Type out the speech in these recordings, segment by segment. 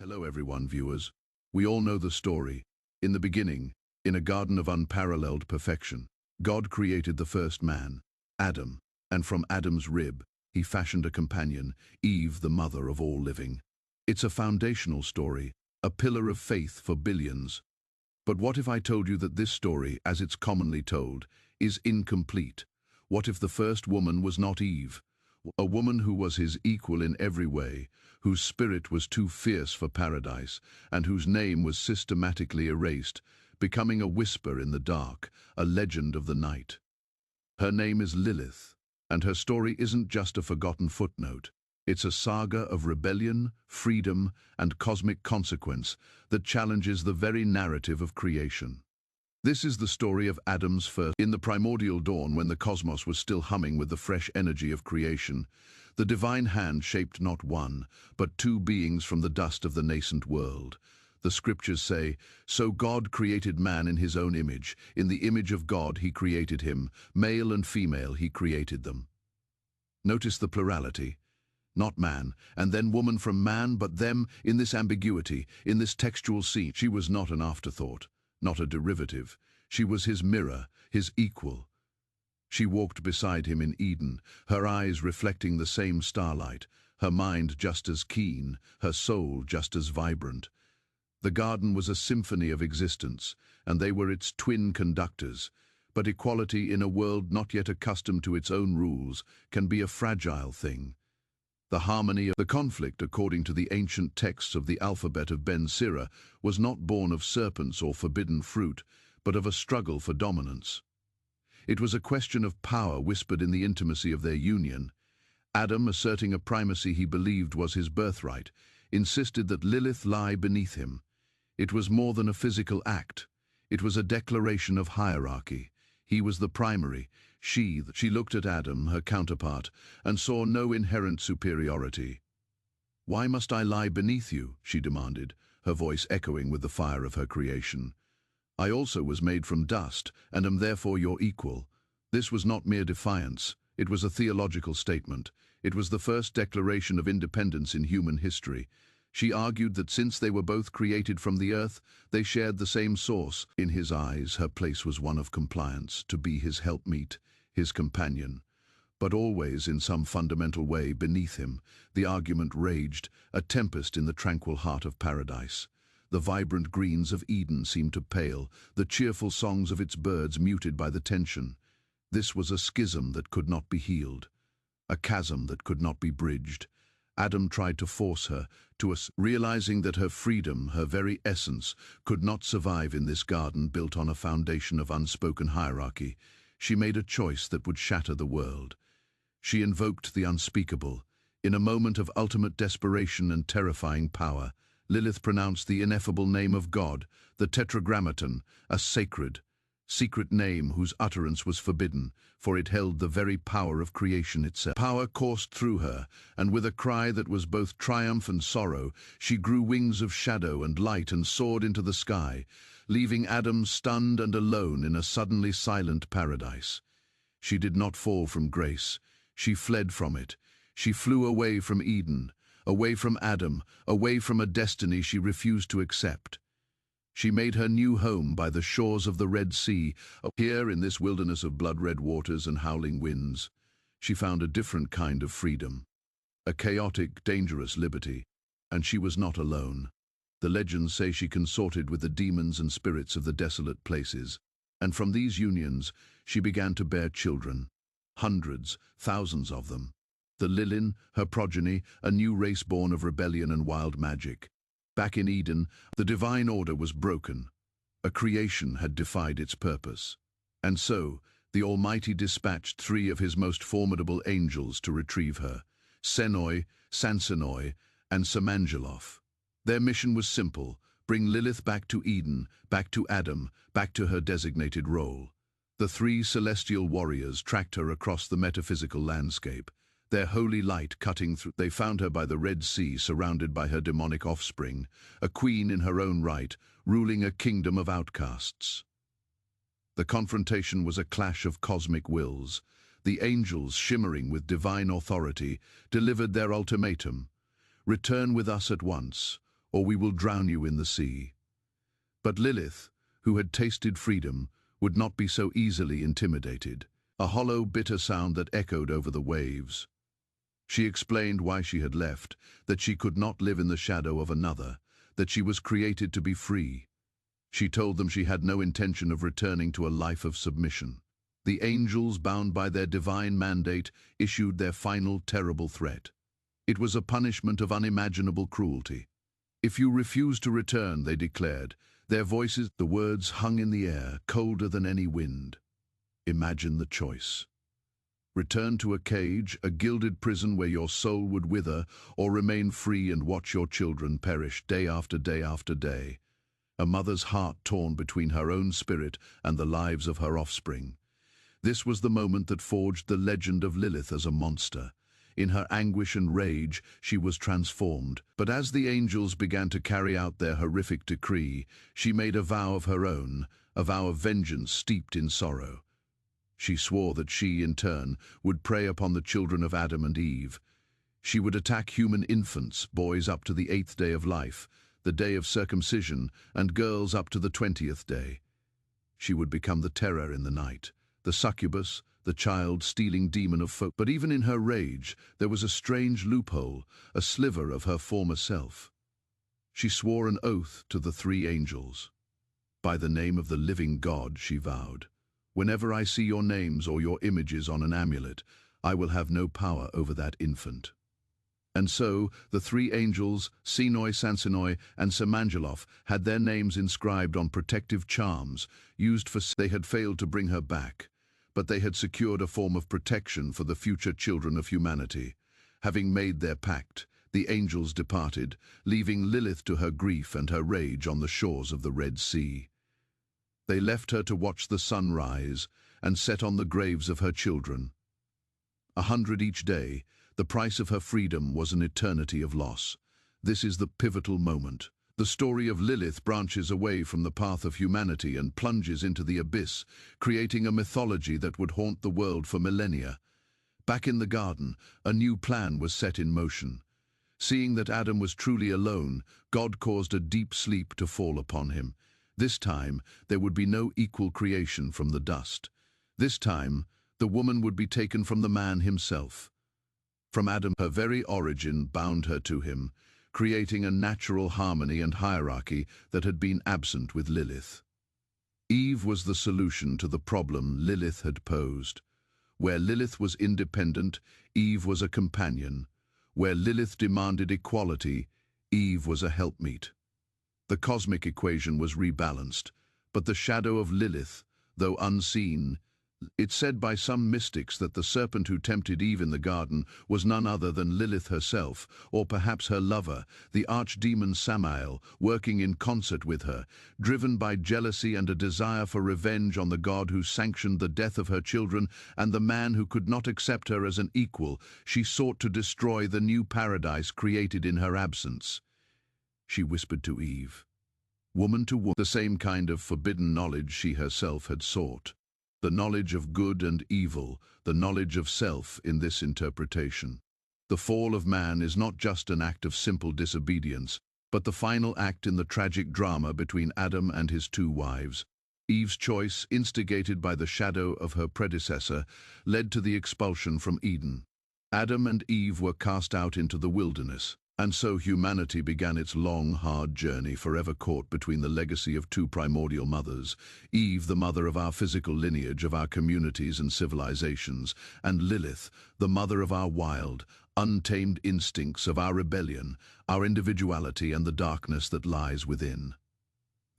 Hello everyone, viewers. We all know the story. In the beginning, in a garden of unparalleled perfection, God created the first man, Adam, and from Adam's rib, he fashioned a companion, Eve, the mother of all living. It's a foundational story, a pillar of faith for billions. But what if I told you that this story, as it's commonly told, is incomplete? What if the first woman was not Eve? A woman who was his equal in every way, whose spirit was too fierce for paradise, and whose name was systematically erased, becoming a whisper in the dark, a legend of the night. Her name is Lilith, and her story isn't just a forgotten footnote. It's a saga of rebellion, freedom, and cosmic consequence that challenges the very narrative of creation. This is the story of Adam's first. In the primordial dawn, when the cosmos was still humming with the fresh energy of creation, the divine hand shaped not one, but two beings from the dust of the nascent world. The scriptures say, "So God created man in his own image. In the image of God he created him. Male and female he created them." Notice the plurality. Not man, and then woman from man, but them, in this ambiguity, in this textual scene. She was not an afterthought, not a derivative. She was his mirror, his equal. She walked beside him in Eden, her eyes reflecting the same starlight, her mind just as keen, her soul just as vibrant. The garden was a symphony of existence, and they were its twin conductors. But equality in a world not yet accustomed to its own rules can be a fragile thing. The harmony of the conflict, according to the ancient texts of the alphabet of Ben Sira, was not born of serpents or forbidden fruit, but of a struggle for dominance. It was a question of power whispered in the intimacy of their union. Adam, asserting a primacy he believed was his birthright, insisted that Lilith lie beneath him. It was more than a physical act. It was a declaration of hierarchy. He was the primary. She looked at Adam, her counterpart, and saw no inherent superiority. "Why must I lie beneath you?" she demanded, her voice echoing with the fire of her creation. "I also was made from dust, and am therefore your equal." This was not mere defiance. It was a theological statement. It was the first declaration of independence in human history. She argued that since they were both created from the earth, they shared the same source. In his eyes, her place was one of compliance, to be his helpmeet, his companion. But always, in some fundamental way, beneath him, the argument raged, a tempest in the tranquil heart of paradise. The vibrant greens of Eden seemed to pale, the cheerful songs of its birds muted by the tension. This was a schism that could not be healed, a chasm that could not be bridged. Adam tried to force her, realizing that her freedom, her very essence, could not survive in this garden built on a foundation of unspoken hierarchy. She made a choice that would shatter the world. She invoked the unspeakable. In a moment of ultimate desperation and terrifying power, Lilith pronounced the ineffable name of God, the Tetragrammaton, a sacred, secret name whose utterance was forbidden, for it held the very power of creation itself. Power coursed through her, and with a cry that was both triumph and sorrow, she grew wings of shadow and light and soared into the sky, leaving Adam stunned and alone in a suddenly silent paradise. She did not fall from grace. She fled from it. She flew away from Eden, away from Adam, away from a destiny she refused to accept. She made her new home by the shores of the Red Sea. Here, in this wilderness of blood-red waters and howling winds, she found a different kind of freedom, a chaotic, dangerous liberty, and she was not alone. The legends say she consorted with the demons and spirits of the desolate places, and from these unions she began to bear children, hundreds, thousands of them. The Lilin, her progeny, a new race born of rebellion and wild magic. Back in Eden, the divine order was broken. A creation had defied its purpose. And so, the Almighty dispatched three of his most formidable angels to retrieve her, Senoi, Sansenoi, and Samangeloth. Their mission was simple: bring Lilith back to Eden, back to Adam, back to her designated role. The three celestial warriors tracked her across the metaphysical landscape, their holy light cutting through. They found her by the Red Sea, surrounded by her demonic offspring, a queen in her own right, ruling a kingdom of outcasts. The confrontation was a clash of cosmic wills. The angels, shimmering with divine authority, delivered their ultimatum: return with us at once, or we will drown you in the sea." But Lilith, who had tasted freedom, would not be so easily intimidated. A hollow, bitter sound that echoed over the waves. She explained why she had left, that she could not live in the shadow of another, that she was created to be free. She told them she had no intention of returning to a life of submission. The angels, bound by their divine mandate, issued their final terrible threat. It was a punishment of unimaginable cruelty. "If you refuse to return," they declared, their voices, the words hung in the air, colder than any wind. Imagine the choice. Return to a cage, a gilded prison where your soul would wither, or remain free and watch your children perish day after day after day. A mother's heart torn between her own spirit and the lives of her offspring. This was the moment that forged the legend of Lilith as a monster. In her anguish and rage, she was transformed. But as the angels began to carry out their horrific decree, she made a vow of her own, a vow of vengeance steeped in sorrow. She swore that she, in turn, would prey upon the children of Adam and Eve. She would attack human infants, boys up to the 8th day of life, the day of circumcision, and girls up to the 20th day. She would become the terror in the night, the succubus, the child-stealing demon of folk. But even in her rage, there was a strange loophole, a sliver of her former self. She swore an oath to the 3 angels. "By the name of the living God," she vowed, "whenever I see your names or your images on an amulet, I will have no power over that infant." And so, the 3 angels, Sinoi, Sansinoi, and Samangeloff, had their names inscribed on protective charms, used for... They had failed to bring her back, but they had secured a form of protection for the future children of humanity. Having made their pact, the angels departed, leaving Lilith to her grief and her rage on the shores of the Red Sea. They left her to watch the sun rise and set on the graves of her children. 100 each day, the price of her freedom was an eternity of loss. This is the pivotal moment. The story of Lilith branches away from the path of humanity and plunges into the abyss, creating a mythology that would haunt the world for millennia. Back in the garden, a new plan was set in motion. Seeing that Adam was truly alone, God caused a deep sleep to fall upon him. This time, there would be no equal creation from the dust. This time, the woman would be taken from the man himself. From Adam, her very origin bound her to him, creating a natural harmony and hierarchy that had been absent with Lilith. Eve was the solution to the problem Lilith had posed. Where Lilith was independent, Eve was a companion. Where Lilith demanded equality, Eve was a helpmeet. The cosmic equation was rebalanced, but the shadow of Lilith, though unseen, it's said by some mystics that the serpent who tempted Eve in the garden was none other than Lilith herself, or perhaps her lover, the archdemon Samael, working in concert with her, driven by jealousy and a desire for revenge on the God who sanctioned the death of her children and the man who could not accept her as an equal. She sought to destroy the new paradise created in her absence. She whispered to Eve, woman to woman, the same kind of forbidden knowledge she herself had sought. The knowledge of good and evil, the knowledge of self in this interpretation. The fall of man is not just an act of simple disobedience, but the final act in the tragic drama between Adam and his 2 wives. Eve's choice, instigated by the shadow of her predecessor, led to the expulsion from Eden. Adam and Eve were cast out into the wilderness, and so humanity began its long, hard journey, forever caught between the legacy of 2 primordial mothers, Eve, the mother of our physical lineage, of our communities and civilizations, and Lilith, the mother of our wild, untamed instincts, of our rebellion, our individuality, and the darkness that lies within.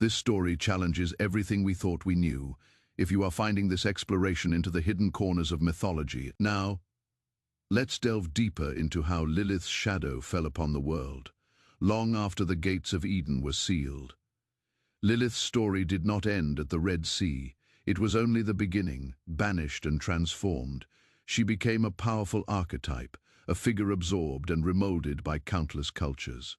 This story challenges everything we thought we knew. If you are finding this exploration into the hidden corners of mythology, now, let's delve deeper into how Lilith's shadow fell upon the world, long after the gates of Eden were sealed. Lilith's story did not end at the Red Sea. It was only the beginning, banished and transformed. She became a powerful archetype, a figure absorbed and remolded by countless cultures.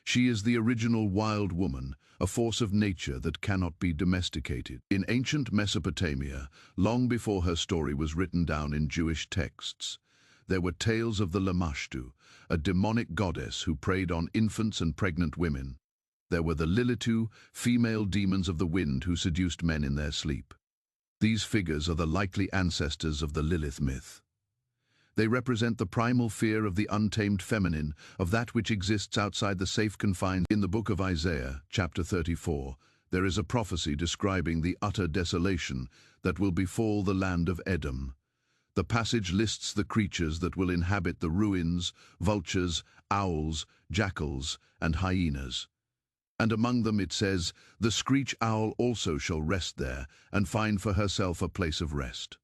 She is the original wild woman, a force of nature that cannot be domesticated. In ancient Mesopotamia, long before her story was written down in Jewish texts, there were tales of the Lamashtu, a demonic goddess who preyed on infants and pregnant women. there were the Lilith, female demons of the wind who seduced men in their sleep. These figures are the likely ancestors of the Lilith myth. They represent the primal fear of the untamed feminine, of that which exists outside the safe confines. In the book of Isaiah, chapter 34, there is a prophecy describing the utter desolation that will befall the land of Edom. The passage lists the creatures that will inhabit the ruins: vultures, owls, jackals, and hyenas. And among them it says, "The screech owl also shall rest there, and find for herself a place of rest."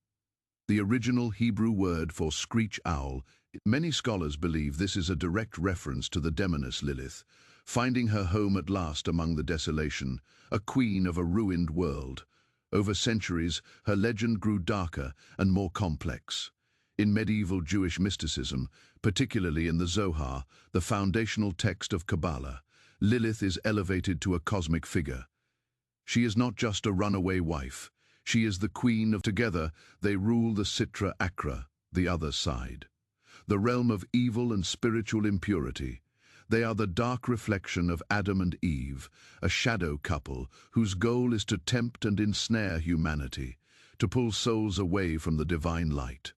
The original Hebrew word for screech owl, many scholars believe this is a direct reference to the demoness Lilith, finding her home at last among the desolation, a queen of a ruined world. Over centuries, her legend grew darker and more complex. In medieval Jewish mysticism, particularly in the Zohar, the foundational text of Kabbalah, Lilith is elevated to a cosmic figure. She is not just a runaway wife. She is the queen of together, they rule the Sitra Achra, the other side. The realm of evil and spiritual impurity. They are the dark reflection of Adam and Eve, a shadow couple whose goal is to tempt and ensnare humanity, to pull souls away from the divine light.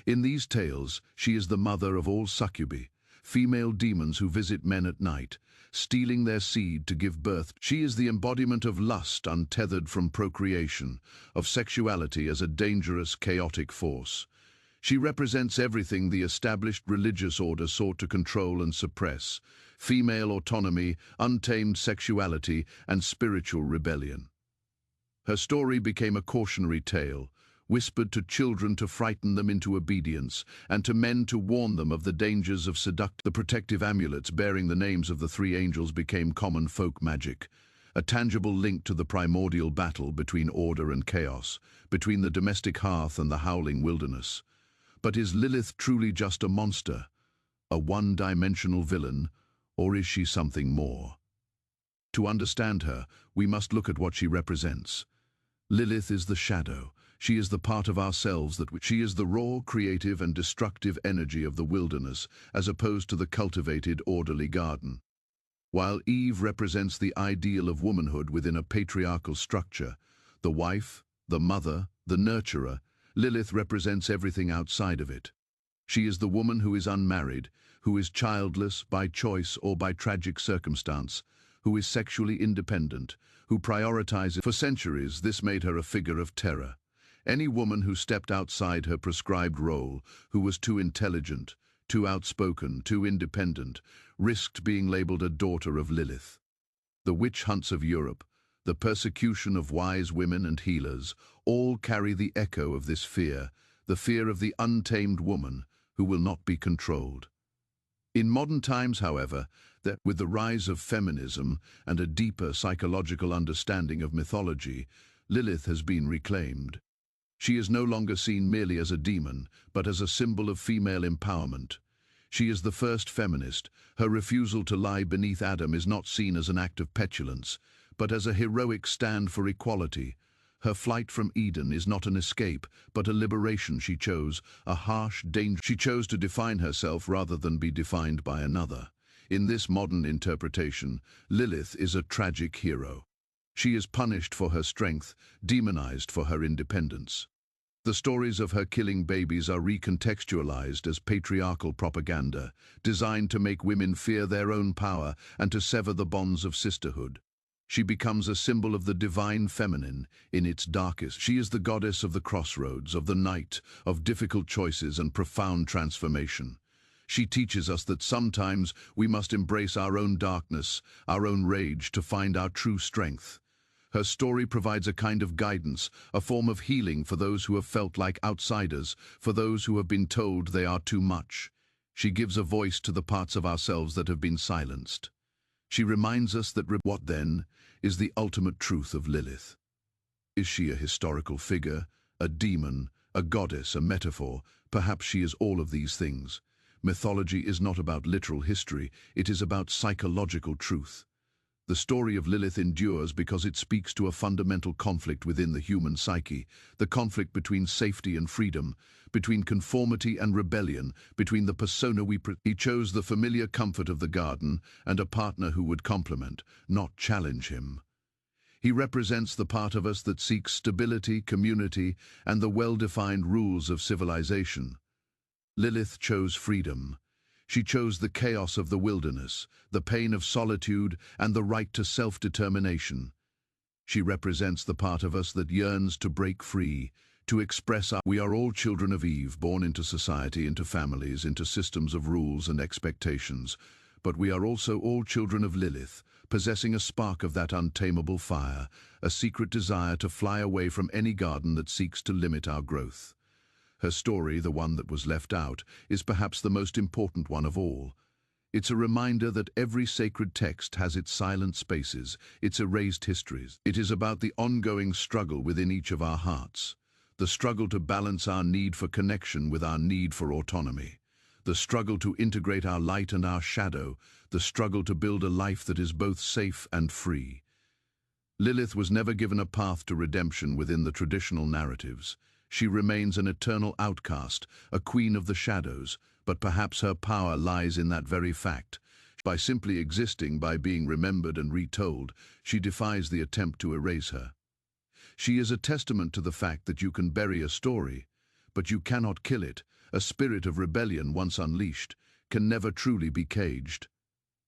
In these tales, she is the mother of all succubi, female demons who visit men at night, stealing their seed to give birth. She is the embodiment of lust untethered from procreation, of sexuality as a dangerous, chaotic force. She represents everything the established religious order sought to control and suppress: female autonomy, untamed sexuality, and spiritual rebellion. Her story became a cautionary tale, whispered to children to frighten them into obedience, and to men to warn them of the dangers of seduction. The protective amulets bearing the names of the three angels became common folk magic, a tangible link to the primordial battle between order and chaos, between the domestic hearth and the howling wilderness. But is Lilith truly just a monster, a one-dimensional villain, or is she something more? To understand her, we must look at what she represents. Lilith is the shadow. She is the part of ourselves she is the raw, creative, and destructive energy of the wilderness, as opposed to the cultivated, orderly garden. While Eve represents the ideal of womanhood within a patriarchal structure, the wife, the mother, the nurturer, Lilith represents everything outside of it. She is the woman who is unmarried, who is childless by choice or by tragic circumstance, who is sexually independent, who prioritizes. For centuries, this made her a figure of terror. Any woman who stepped outside her prescribed role, who was too intelligent, too outspoken, too independent, risked being labeled a daughter of Lilith. The witch hunts of Europe, the persecution of wise women and healers, all carry the echo of this fear, the fear of the untamed woman who will not be controlled. In modern times, however, with the rise of feminism and a deeper psychological understanding of mythology, Lilith has been reclaimed. She is no longer seen merely as a demon, but as a symbol of female empowerment. She is the first feminist. Her refusal to lie beneath Adam is not seen as an act of petulance, but as a heroic stand for equality. Her flight from Eden is not an escape, but a liberation. She chose a harsh, dangerous. She chose to define herself rather than be defined by another. In this modern interpretation, Lilith is a tragic hero. She is punished for her strength, demonized for her independence. The stories of her killing babies are recontextualized as patriarchal propaganda, designed to make women fear their own power and to sever the bonds of sisterhood. She becomes a symbol of the divine feminine in its darkest. She is the goddess of the crossroads, of the night, of difficult choices and profound transformation. She teaches us that sometimes we must embrace our own darkness, our own rage, to find our true strength. Her story provides a kind of guidance, a form of healing for those who have felt like outsiders, for those who have been told they are too much. She gives a voice to the parts of ourselves that have been silenced. She reminds us that what then is the ultimate truth of Lilith? Is she a historical figure, a demon, a goddess, a metaphor? Perhaps she is all of these things. Mythology is not about literal history, it is about psychological truth. The story of Lilith endures because it speaks to a fundamental conflict within the human psyche, the conflict between safety and freedom, between conformity and rebellion, between the persona He chose the familiar comfort of the garden and a partner who would complement, not challenge him. He represents the part of us that seeks stability, community, and the well-defined rules of civilization. Lilith chose freedom. She chose the chaos of the wilderness, the pain of solitude, and the right to self-determination. She represents the part of us that yearns to break free, to express our... We are all children of Eve, born into society, into families, into systems of rules and expectations. But we are also all children of Lilith, possessing a spark of that untamable fire, a secret desire to fly away from any garden that seeks to limit our growth. Her story, the one that was left out, is perhaps the most important one of all. It's a reminder that every sacred text has its silent spaces, its erased histories. It is about the ongoing struggle within each of our hearts, the struggle to balance our need for connection with our need for autonomy, the struggle to integrate our light and our shadow, the struggle to build a life that is both safe and free. Lilith was never given a path to redemption within the traditional narratives. She remains an eternal outcast, a queen of the shadows, but perhaps her power lies in that very fact. By simply existing, by being remembered and retold, she defies the attempt to erase her. She is a testament to the fact that you can bury a story, but you cannot kill it. A spirit of rebellion, once unleashed, can never truly be caged.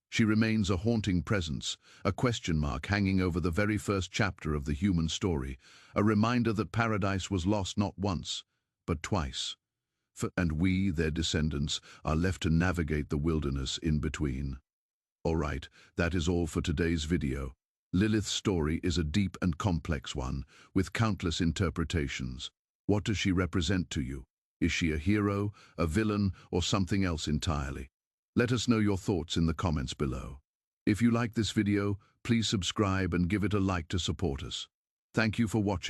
She remains a haunting presence, a question mark hanging over the very first chapter of the human story, a reminder that paradise was lost not once, but twice. And we, their descendants, are left to navigate the wilderness in between. All right, that is all for today's video. Lilith's story is a deep and complex one, with countless interpretations. What does she represent to you? Is she a hero, a villain, or something else entirely? Let us know your thoughts in the comments below. If you like this video, please subscribe and give it a like to support us. Thank you for watching.